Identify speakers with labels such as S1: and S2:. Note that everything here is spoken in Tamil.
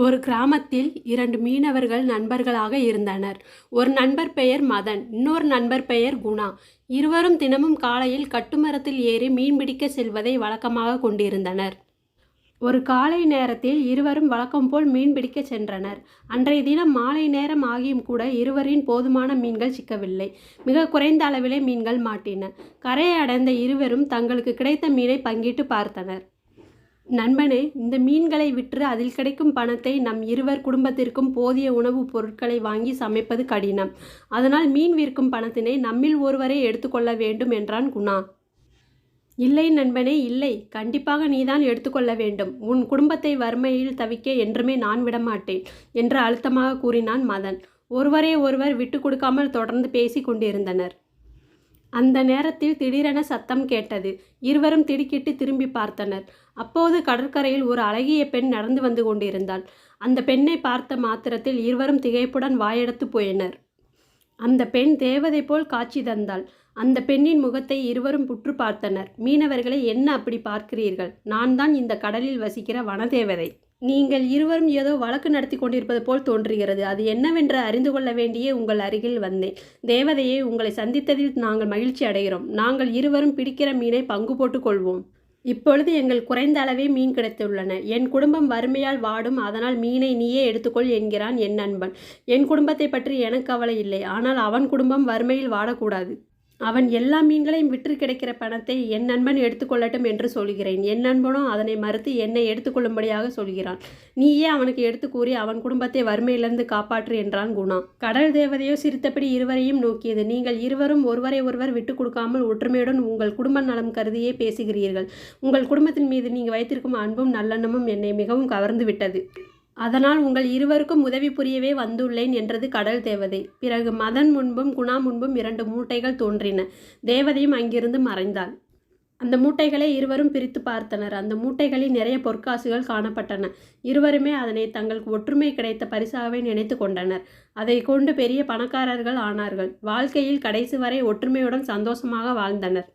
S1: ஒரு கிராமத்தில் 2 மீனவர்கள் நண்பர்களாக இருந்தனர். ஒரு நண்பர் பெயர் மதன், இன்னொரு நண்பர் பெயர் குணா. இருவரும் தினமும் காலையில் கட்டுமரத்தில் ஏறி மீன்பிடிக்க செல்வதை வழக்கமாக கொண்டிருந்தனர். ஒரு காலை நேரத்தில் இருவரும் வழக்கம்போல் மீன்பிடிக்க சென்றனர். அன்றைய தினம் மாலை நேரம் ஆகியும் கூட இருவரின் போதுமான மீன்கள் சிக்கவில்லை. மிக குறைந்த அளவிலே மீன்கள் மாட்டின. கரையை அடைந்த இருவரும் தங்களுக்கு கிடைத்த மீனை பங்கிட்டு பார்த்தனர். நண்பனே, இந்த மீன்களை விற்று அதில் கிடைக்கும் பணத்தை நம் இருவர் குடும்பத்திற்கும் போதிய உணவுப் பொருட்களை வாங்கி சமைப்பது கடினம். அதனால் மீன் விற்கும் பணத்தினை நம்மில் ஒருவரே எடுத்துக்கொள்ள வேண்டும் என்றான் குணா. இல்லை நண்பனே, இல்லை. கண்டிப்பாக நீதான் எடுத்துக்கொள்ள வேண்டும். உன் குடும்பத்தை வறுமையில் தவிக்க என்றுமே நான் விடமாட்டேன் என்று அழுத்தமாக கூறினான் மதன். ஒருவரை ஒருவர் விட்டு கொடுக்காமல் தொடர்ந்து பேசி கொண்டிருந்தனர். அந்த நேரத்தில் திடீரென சத்தம் கேட்டது. இருவரும் திடுக்கிட்டு திரும்பி பார்த்தனர். அப்போது கடற்கரையில் ஒரு அழகிய பெண் நடந்து வந்து கொண்டிருந்தாள். அந்த பெண்ணை பார்த்த மாத்திரத்தில் இருவரும் திகைப்புடன் வாயெடுத்து போயினர். அந்த பெண் தேவதை போல் காட்சி தந்தாள். அந்த பெண்ணின் முகத்தை இருவரும் புற்று பார்த்தனர். மீனவர்களை, என்ன அப்படி பார்க்கிறீர்கள்? நான் தான் இந்த கடலில் வசிக்கிற வனதேவதை. நீங்கள் இருவரும் ஏதோ வழக்கு நடத்தி கொண்டிருப்பது போல் தோன்றுகிறது. அது என்னவென்று அறிந்து கொள்ள வேண்டியே உங்கள் அருகில் வந்தேன். தேவதையே, உங்களை சந்தித்ததில் நாங்கள் மகிழ்ச்சி அடைகிறோம். நாங்கள் இருவரும் பிடிக்கிற மீனை பங்கு போட்டுக் கொள்வோம். இப்பொழுது எங்கள் குறைந்த அளவே மீன் கிடைத்துள்ளன. என் குடும்பம் வறுமையால் வாடும். அதனால் மீனை நீயே எடுத்துக்கொள் என்கிறான் என் நண்பன். என் குடும்பத்தை பற்றி எனக்கு கவலை இல்லை. ஆனால் அவன் குடும்பம் வறுமையில் வாடக்கூடாது. அவன் எல்லா மீன்களையும் விற்று கிடைக்கிற பணத்தை என் நண்பன் எடுத்துக்கொள்ளட்டும் என்று சொல்கிறேன். என் நண்பனோ அதனை மறுத்து என்னை எடுத்துக்கொள்ளும்படியாக சொல்கிறான். நீயே அவனுக்கு எடுத்து கூறி அவன் குடும்பத்தை வறுமையிலிருந்து காப்பாற்று என்றான் குணா. கடல் தேவதையோ சிரித்தபடி இருவரையும் நோக்கியது. நீங்கள் இருவரும் ஒருவரை ஒருவர் விட்டு கொடுக்காமல் ஒற்றுமையுடன் உங்கள் குடும்ப நலம் கருதியே பேசுகிறீர்கள். உங்கள் குடும்பத்தின் மீது நீங்கள் வைத்திருக்கும் அன்பும் நல்லெண்ணமும் என்னை மிகவும் கவர்ந்து விட்டது. அதனால் உங்கள் இருவருக்கும் உதவி புரியவே வந்துள்ளேன் என்றது கடல் தேவதை. பிறகு மதன் முன்பும் குணா முன்பும் 2 மூட்டைகள் தோன்றின. தேவதையும் அங்கிருந்து மறைந்தாள். அந்த மூட்டைகளை இருவரும் பிரித்து பார்த்தனர். அந்த மூட்டைகளில் நிறைய பொற்காசுகள் காணப்பட்டன. இருவருமே அதனை தங்களுக்கு ஒற்றுமை கிடைத்த பரிசாகவே நினைத்து கொண்டனர். அதை கொண்டு பெரிய பணக்காரர்கள் ஆனார்கள். வாழ்க்கையில் கடைசி வரை ஒற்றுமையுடன் சந்தோஷமாக வாழ்ந்தனர்.